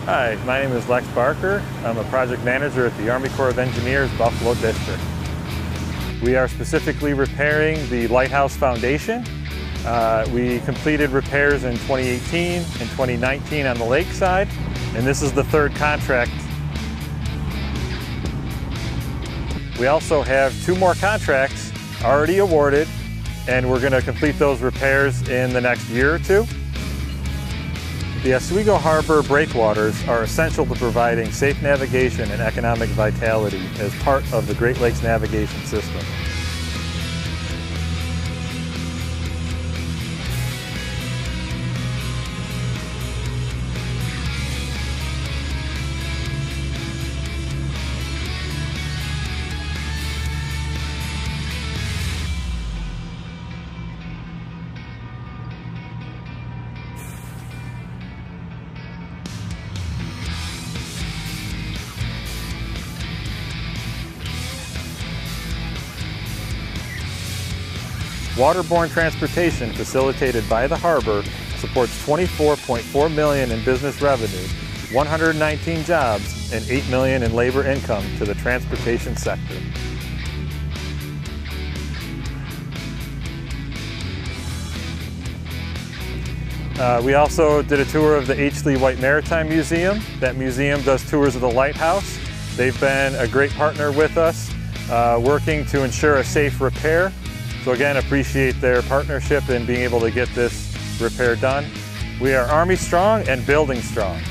Hi, my name is Lex Barker. I'm a project manager at the Army Corps of Engineers Buffalo District. We are specifically repairing the lighthouse foundation. We completed repairs in 2018 and 2019 on the lake side, and this is the third contract. We also have 2 more contracts already awarded, and we're going to complete those repairs in the next year or 2. The Oswego Harbor breakwaters are essential to providing safe navigation and economic vitality as part of the Great Lakes navigation system. Waterborne transportation facilitated by the harbor supports $24.4 million in business revenue, 119 jobs, and $8 million in labor income to the transportation sector. We also did a tour of the H. Lee White Maritime Museum. That museum does tours of the lighthouse. They've been a great partner with us, working to ensure a safe repair. So again, appreciate their partnership in being able to get this repair done. We are Army strong and building strong.